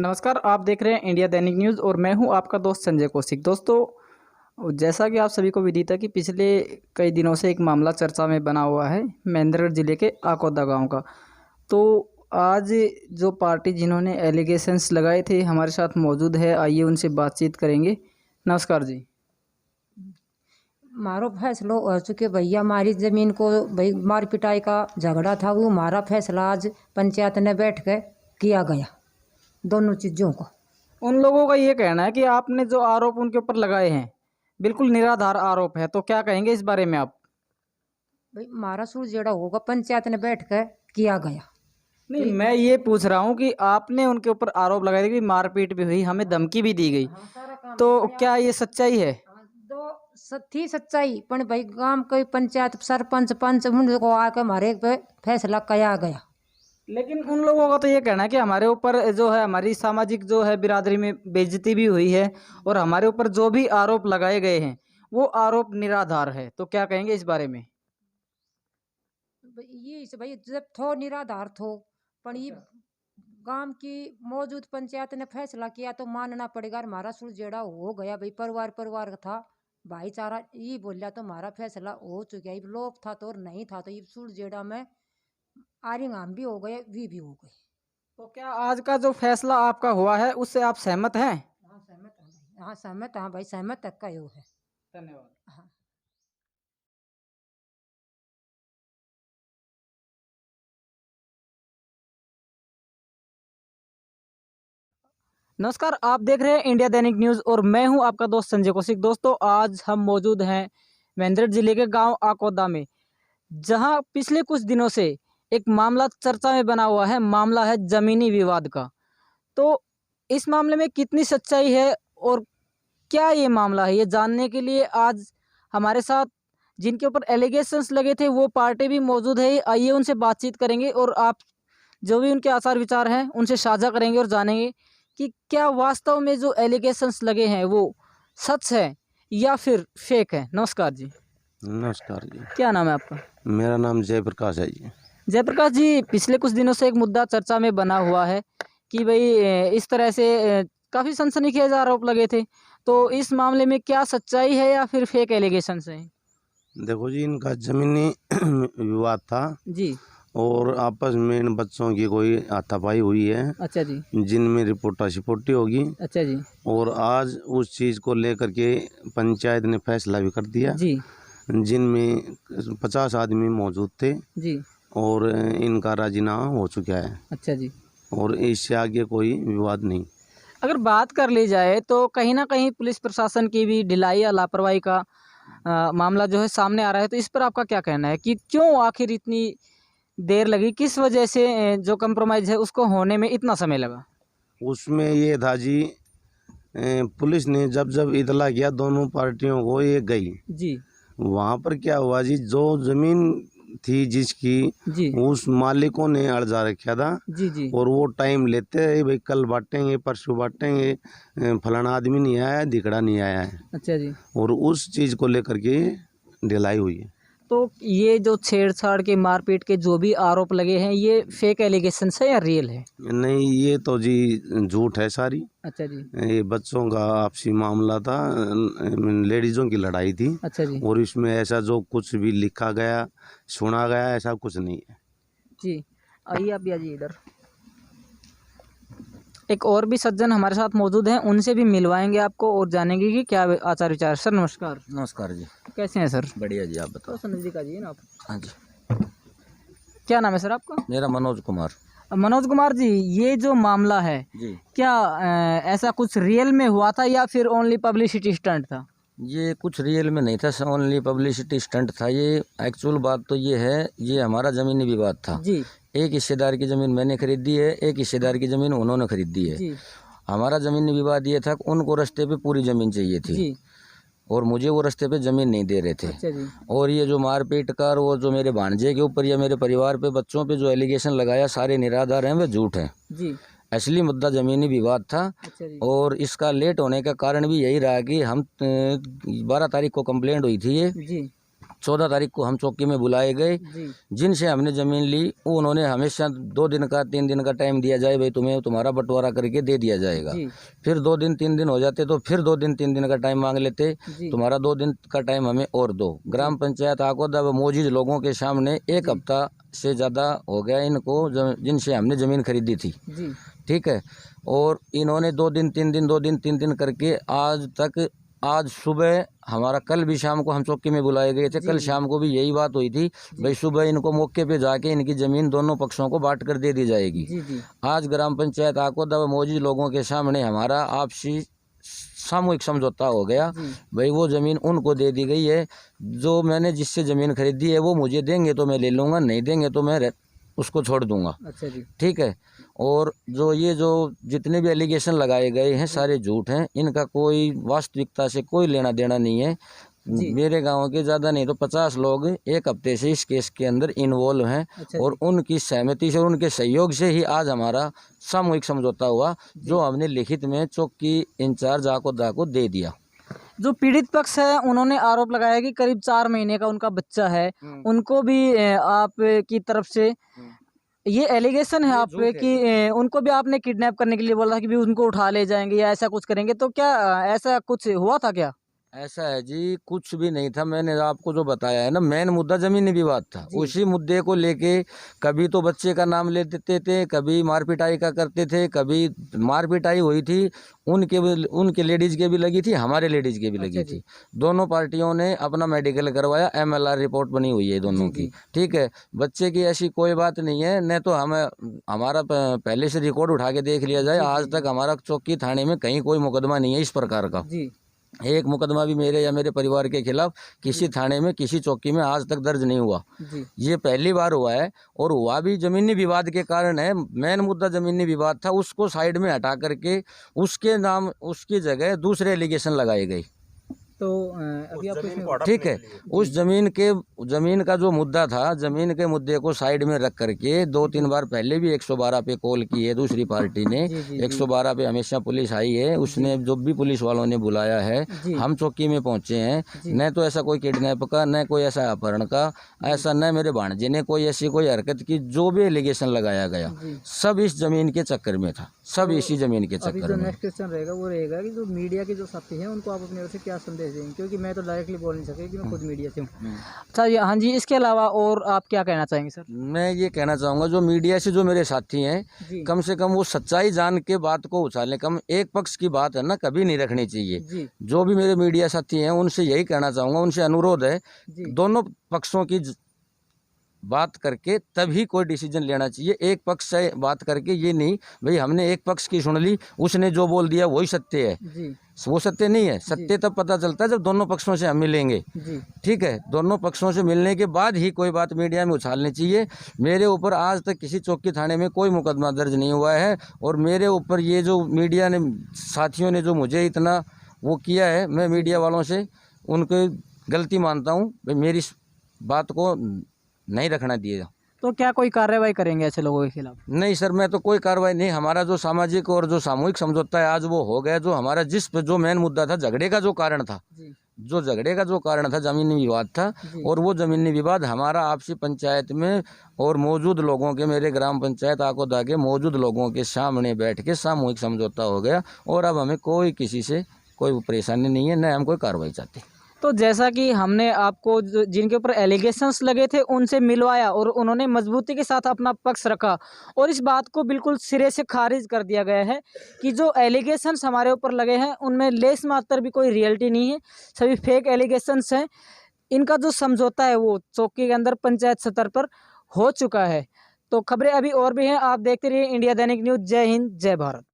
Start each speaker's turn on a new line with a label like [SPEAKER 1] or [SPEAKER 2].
[SPEAKER 1] नमस्कार, आप देख रहे हैं इंडिया दैनिक न्यूज़ और मैं हूं आपका दोस्त संजय कौशिक। दोस्तों, जैसा कि आप सभी को विदित है कि पिछले कई दिनों से एक मामला चर्चा में बना हुआ है महेंद्रगढ़ ज़िले के आकोदा गांव का। तो आज जो पार्टी जिन्होंने एलिगेशंस लगाए थे हमारे साथ मौजूद है, आइए उनसे बातचीत करेंगे। नमस्कार जी।
[SPEAKER 2] मारो फैसलो हो चुके भैया, हमारी ज़मीन को भाई मार पिटाई का झगड़ा था, वो हमारा फैसला आज पंचायत ने बैठ के किया गया दोनों चीज़ों को।
[SPEAKER 1] उन लोगों का ये कहना है कि आपने जो आरोप उनके ऊपर लगाए हैं बिल्कुल निराधार आरोप है, तो क्या कहेंगे इस बारे में आप?
[SPEAKER 2] भाई हमारा सुलझेड़ा होगा, पंचायत ने बैठ के किया गया।
[SPEAKER 1] नहीं, मैं ये पूछ रहा हूँ कि आपने उनके ऊपर आरोप लगाए थे कि मारपीट भी हुई, हमें धमकी भी दी गई, तो क्या ये सच्चाई है?
[SPEAKER 2] दो थी सच्चाई, पर भाई गांव के पंचायत सरपंच पंच उनको आके हमारे पे फैसला किया गया।
[SPEAKER 1] लेकिन उन लोगों का तो ये कहना है कि हमारे ऊपर जो है हमारी सामाजिक जो है बिरादरी में बेइज्जती भी हुई है और हमारे ऊपर जो भी आरोप लगाए गए हैं वो आरोप निराधार है, तो क्या कहेंगे इस बारे में?
[SPEAKER 2] ये से भाई जब थो निराधार थो, पर ये गांव की मौजूद पंचायत ने फैसला किया तो मानना पड़ेगा। हमारा सुलझेड़ा हो गया भाई, परिवार परिवार का था, भाईचारा ये बोलिया तो हमारा फैसला हो चुका है। लोभ था तो और नहीं था तो ये सुलझेड़ा में आरिंगाम भी हो गए, भी हो गए।
[SPEAKER 1] तो क्या आज का जो फैसला आपका हुआ है उससे आप सहमत हैं?
[SPEAKER 2] हाँ सहमत है भाई, हाँ सहमत, हाँ भाई सहमत तक का यो है।
[SPEAKER 1] धन्यवाद।
[SPEAKER 2] हाँ।
[SPEAKER 1] नमस्कार, आप देख रहे हैं इंडिया दैनिक न्यूज़ और मैं हूं आपका दोस्त संजय कौशिक। दोस्तों, आज हम मौजूद हैं महेंद्रगढ़ जिले के गांव आकोदा में, जहां पिछले कुछ दिनों से एक मामला चर्चा में बना हुआ है। मामला है जमीनी विवाद का। तो इस मामले में कितनी सच्चाई है और क्या ये मामला है, ये जानने के लिए आज हमारे साथ जिनके ऊपर एलिगेशंस लगे थे वो पार्टी भी मौजूद है। आइए उनसे बातचीत करेंगे और आप जो भी उनके आचार विचार हैं उनसे साझा करेंगे और जानेंगे कि क्या वास्तव में जो एलिगेशंस लगे हैं वो सच है या फिर फेक है। नमस्कार जी।
[SPEAKER 3] नमस्कार जी।
[SPEAKER 1] क्या नाम है आपका?
[SPEAKER 3] मेरा नाम जयप्रकाश है जी।
[SPEAKER 1] जयप्रकाश जी, पिछले कुछ दिनों से एक मुद्दा चर्चा में बना हुआ है कि भाई इस तरह से काफ़ी सनसनीखेज आरोप लगे थे, तो इस मामले में क्या सच्चाई है या फिर फेक एलिगेशंस हैं?
[SPEAKER 3] देखो जी, इनका जमीनी विवाद था
[SPEAKER 1] जी।
[SPEAKER 3] और आपस में इन बच्चों की कोई हाथापाई हुई है।
[SPEAKER 1] अच्छा जी।
[SPEAKER 3] जिनमें रिपोर्टा सिपोर्टी होगी।
[SPEAKER 1] अच्छा जी।
[SPEAKER 3] और आज उस चीज़ को लेकर के पंचायत ने फैसला भी कर दिया।
[SPEAKER 1] जी।
[SPEAKER 3] जिनमें 50 आदमी मौजूद थे
[SPEAKER 1] जी।
[SPEAKER 3] और इनका राजीनामा हो चुका है।
[SPEAKER 1] अच्छा जी।
[SPEAKER 3] और इससे आगे कोई विवाद नहीं।
[SPEAKER 1] अगर बात कर ली जाए तो कहीं ना कहीं पुलिस प्रशासन की भी ढिलाई या लापरवाही का मामला जो है सामने आ रहा है, तो इस पर आपका क्या कहना है कि क्यों आखिर इतनी देर लगी, किस वजह से जो कंप्रोमाइज़ है उसको होने में इतना समय लगा?
[SPEAKER 3] उसमें ये था जी, पुलिस ने जब जब इतला किया दोनों पार्टियों को, ये गई
[SPEAKER 1] जी।
[SPEAKER 3] वहाँ पर क्या हुआ जी, जो जमीन थी जिसकी,
[SPEAKER 1] जी।
[SPEAKER 3] उस मालिकों ने अर्जा रखा था।
[SPEAKER 1] जी। जी।
[SPEAKER 3] और वो टाइम लेते हैं, भाई कल बांटेंगे परसों बांटेंगे, फलाना आदमी नहीं आया, दिखड़ा नहीं आया है।
[SPEAKER 1] अच्छा जी।
[SPEAKER 3] और उस चीज़ को लेकर के ढिलाई हुई है।
[SPEAKER 1] तो ये जो छेड़छाड़ के मारपीट के जो भी आरोप लगे हैं ये फेक एलिगेशन है या रियल है?
[SPEAKER 3] नहीं, ये तो जी झूठ है सारी।
[SPEAKER 1] अच्छा जी।
[SPEAKER 3] ये बच्चों का आपसी मामला था, लेडीज़ों की लड़ाई थी।
[SPEAKER 1] अच्छा जी।
[SPEAKER 3] और इसमें ऐसा जो कुछ भी लिखा गया सुना गया ऐसा कुछ नहीं है
[SPEAKER 1] जी। आइए आप भी आइए इधर। एक और भी सज्जन हमारे साथ मौजूद हैं, उनसे भी मिलवाएंगे आपको और जानेंगे कि क्या आचार विचार। सर नमस्कार।
[SPEAKER 4] नमस्कार जी।
[SPEAKER 1] कैसे हैं सर?
[SPEAKER 4] बढ़िया जी, आप बताओ।
[SPEAKER 1] तो नज़दीक आ जाइए ना आप।
[SPEAKER 4] हाँ जी।
[SPEAKER 1] क्या नाम है सर आपका?
[SPEAKER 4] मेरा मनोज कुमार
[SPEAKER 1] मनोज कुमार जी, ये जो मामला है
[SPEAKER 4] जी।
[SPEAKER 1] क्या ऐसा कुछ रियल में हुआ था या फिर ओनली पब्लिसिटी स्टंट था?
[SPEAKER 4] ये कुछ रियल में नहीं था, ओनली पब्लिसिटी स्टंट था। ये एक्चुअल बात तो ये है, ये हमारा ज़मीनी विवाद था
[SPEAKER 1] जी।
[SPEAKER 4] एक हिस्सेदार की ज़मीन मैंने खरीदी है, एक हिस्सेदार की ज़मीन उन्होंने खरीदी है।
[SPEAKER 1] जी।
[SPEAKER 4] हमारा ज़मीनी विवाद ये था कि उनको रास्ते पे पूरी ज़मीन चाहिए थी
[SPEAKER 1] जी।
[SPEAKER 4] और मुझे वो रास्ते पे ज़मीन नहीं दे रहे थे।
[SPEAKER 1] अच्छा जी।
[SPEAKER 4] और ये जो मारपीट कर वो जो मेरे भांजे के ऊपर या मेरे परिवार पे बच्चों पे जो एलिगेशन लगाया सारे निराधार हैं, वे झूठ हैं।
[SPEAKER 1] जी।
[SPEAKER 4] असली मुद्दा ज़मीनी विवाद था।
[SPEAKER 1] अच्छा जी।
[SPEAKER 4] और इसका लेट होने का कारण भी यही रहा कि हम 12 तारीख को कंप्लेंट हुई थी ये,
[SPEAKER 1] जी।
[SPEAKER 4] 14 तारीख को हम चौकी में बुलाए गए।
[SPEAKER 1] जी
[SPEAKER 4] जिनसे हमने ज़मीन ली वो उन्होंने हमेशा 2 दिन का 3 दिन का टाइम दिया जाए, भाई तुम्हें तुम्हारा बंटवारा करके दे दिया जाएगा।
[SPEAKER 1] जी
[SPEAKER 4] फिर 2 दिन 3 दिन हो जाते तो फिर 2 दिन 3 दिन का टाइम मांग लेते,
[SPEAKER 1] जी
[SPEAKER 4] तुम्हारा 2 दिन का टाइम हमें और दो। ग्राम पंचायत आकोदा व मौजूद लोगों के सामने एक
[SPEAKER 1] जी।
[SPEAKER 4] हफ्ता से ज़्यादा हो गया इनको जिनसे हमने ज़मीन खरीदी थी,
[SPEAKER 1] जी
[SPEAKER 4] ठीक है। और इन्होंने 2 दिन 3 दिन 2 दिन 3 दिन करके आज तक, आज सुबह हमारा, कल भी शाम को हम चौकी में बुलाए गए थे,
[SPEAKER 1] जी,
[SPEAKER 4] कल
[SPEAKER 1] जी।
[SPEAKER 4] शाम को भी यही बात हुई थी, भाई सुबह इनको मौके पे जाके इनकी ज़मीन दोनों पक्षों को बांट कर दे दी जाएगी।
[SPEAKER 1] जी जी
[SPEAKER 4] आज ग्राम पंचायत आकोदा व मौजूद लोगों के सामने हमारा आपसी सामूहिक समझौता हो गया,
[SPEAKER 1] जी
[SPEAKER 4] भाई वो ज़मीन उनको दे दी गई है। जो मैंने जिससे ज़मीन खरीदी है वो मुझे देंगे तो मैं ले लूँगा, नहीं देंगे तो मैं उसको छोड़ दूँगा,
[SPEAKER 1] अच्छा जी
[SPEAKER 4] ठीक है। और जो जितने भी एलिगेशन लगाए गए हैं सारे झूठ हैं, इनका कोई वास्तविकता से कोई लेना देना नहीं है।
[SPEAKER 1] जी।
[SPEAKER 4] मेरे गांव के ज़्यादा नहीं तो 50 लोग एक हफ्ते से इस केस के अंदर इन्वॉल्व हैं,
[SPEAKER 1] अच्छा
[SPEAKER 4] और उनकी सहमति से और उनके सहयोग से ही आज हमारा सामूहिक समझौता हुआ, जो हमने लिखित में चौकी इंचार्ज आकोदा को दे दिया।
[SPEAKER 1] जो पीड़ित पक्ष है उन्होंने आरोप लगाया कि करीब 4 महीने का उनका बच्चा है, उनको भी आप की तरफ से ये एलिगेशन है
[SPEAKER 4] ये
[SPEAKER 1] आप
[SPEAKER 4] झूठ
[SPEAKER 1] पे
[SPEAKER 4] है
[SPEAKER 1] कि उनको भी आपने किडनैप करने के लिए बोला था कि भी उनको उठा ले जाएंगे या ऐसा कुछ करेंगे, तो क्या ऐसा कुछ हुआ था क्या?
[SPEAKER 4] ऐसा है जी, कुछ भी नहीं था। मैंने आपको जो बताया है ना, मेन मुद्दा जमीनी विवाद था।
[SPEAKER 1] जी।
[SPEAKER 4] उसी मुद्दे को लेके कभी तो बच्चे का नाम ले देते थे, कभी मारपिटाई का करते थे, कभी मारपिटाई हुई थी, उनके लेडीज के भी लगी थी, हमारे लेडीज के भी लगी
[SPEAKER 1] अच्छा जी।
[SPEAKER 4] थी। दोनों पार्टियों ने अपना मेडिकल करवाया, MLR रिपोर्ट बनी हुई है दोनों
[SPEAKER 1] जी,
[SPEAKER 4] की,
[SPEAKER 1] जी।
[SPEAKER 4] ठीक है। बच्चे की ऐसी कोई बात नहीं है, न तो हमारा पहले से रिकॉर्ड उठा के देख लिया जाए,
[SPEAKER 1] जी,
[SPEAKER 4] आज
[SPEAKER 1] जी,
[SPEAKER 4] तक हमारा चौकी थाने में कहीं कोई मुकदमा नहीं है इस प्रकार का।
[SPEAKER 1] जी
[SPEAKER 4] एक मुकदमा भी मेरे या मेरे परिवार के खिलाफ किसी थाने में, किसी चौकी में आज तक दर्ज नहीं हुआ।
[SPEAKER 1] जी
[SPEAKER 4] ये पहली बार हुआ है, और हुआ भी जमीनी विवाद के कारण है। मेन मुद्दा जमीनी विवाद था, उसको साइड में हटा करके उसके नाम, उसकी जगह दूसरे एलिगेशन लगाए गए,
[SPEAKER 1] तो अभी आपको इसमें
[SPEAKER 4] ठीक है। उस जमीन का जो मुद्दा था, जमीन के मुद्दे को साइड में रख करके 2-3 बार पहले भी 112 पे कॉल की है दूसरी पार्टी ने।
[SPEAKER 1] जी, जी, जी।
[SPEAKER 4] 112 पे हमेशा पुलिस आई है, उसने जो भी पुलिस वालों ने बुलाया है,
[SPEAKER 1] जी।
[SPEAKER 4] हम चौकी में पहुंचे हैं।
[SPEAKER 1] जी।
[SPEAKER 4] न तो ऐसा कोई किडनैप का, न कोई ऐसा अपहरण का, ऐसा न मेरे भांजे ने कोई ऐसी कोई हरकत की। जो भी एलिगेशन लगाया गया
[SPEAKER 1] जी।
[SPEAKER 4] सब इस जमीन के चक्कर में था, सब इसी जमीन के
[SPEAKER 1] अभी
[SPEAKER 4] चक्कर
[SPEAKER 1] जो
[SPEAKER 4] में।
[SPEAKER 1] नेक्स्ट क्वेश्चन रहेगा वो रहेगा कि जो मीडिया के जो साथी हैं उनको आप अपनी ओर से क्या संदेश देंगे, क्योंकि मैं तो डायरेक्टली बोल नहीं सकती कि मैं खुद मीडिया से हूँ। अच्छा हाँ जी, इसके अलावा और आप क्या कहना चाहेंगे सर?
[SPEAKER 4] मैं ये कहना चाहूँगा, जो मीडिया से जो मेरे साथी हैं,
[SPEAKER 1] जी
[SPEAKER 4] कम से कम वो सच्चाई जान के बात को उछालें। कम एक पक्ष की बात है ना, कभी नहीं रखनी चाहिए।
[SPEAKER 1] जी
[SPEAKER 4] जो भी मेरे मीडिया साथी हैं उनसे यही कहना चाहूँगा, उनसे अनुरोध है,
[SPEAKER 1] जी
[SPEAKER 4] दोनों पक्षों की बात करके तभी कोई डिसीजन लेना चाहिए। एक पक्ष से बात करके ये नहीं, भाई हमने एक पक्ष की सुन ली, उसने जो बोल दिया वही सत्य है,
[SPEAKER 1] जी
[SPEAKER 4] वो सत्य नहीं है। सत्य तब पता चलता है जब दोनों पक्षों से हम मिलेंगे,
[SPEAKER 1] जी
[SPEAKER 4] ठीक है। दोनों पक्षों से मिलने के बाद ही कोई बात मीडिया में उछालनी चाहिए। मेरे ऊपर आज तक किसी चौकी थाने में कोई मुकदमा दर्ज नहीं हुआ है, और मेरे ऊपर ये जो मीडिया ने, साथियों ने जो मुझे इतना वो किया है, मैं मीडिया वालों से उनको गलती मानता हूँ। भाई मेरी इस बात को नहीं रखना दिया।
[SPEAKER 1] तो क्या कोई कार्रवाई करेंगे ऐसे लोगों के खिलाफ?
[SPEAKER 4] नहीं सर, मैं तो कोई कार्रवाई नहीं। हमारा जो सामाजिक और जो सामूहिक समझौता है आज वो हो गया। जो हमारा जो मेन मुद्दा था, झगड़े का जो कारण था,
[SPEAKER 1] जी
[SPEAKER 4] जो झगड़े का जो कारण था जमीनी विवाद था,
[SPEAKER 1] जी।
[SPEAKER 4] और वो जमीनी विवाद हमारा आपसी पंचायत में और मौजूद लोगों के, मेरे ग्राम पंचायत आकोदा के मौजूद लोगों के सामने बैठ के सामूहिक समझौता हो गया, और अब हमें कोई किसी से कोई परेशानी नहीं है, न हम कोई कार्रवाई चाहते।
[SPEAKER 1] तो जैसा कि हमने आपको जिनके ऊपर एलिगेशंस लगे थे उनसे मिलवाया और उन्होंने मजबूती के साथ अपना पक्ष रखा, और इस बात को बिल्कुल सिरे से खारिज कर दिया गया है कि जो एलिगेशंस हमारे ऊपर लगे हैं उनमें लेस मात्र भी कोई रियलिटी नहीं है, सभी फेक एलिगेशंस हैं। इनका जो समझौता है वो चौकी के अंदर पंचायत स्तर पर हो चुका है। तो खबरें अभी और भी हैं, आप देखते रहिए इंडिया दैनिक न्यूज़। जय हिंद, जय भारत।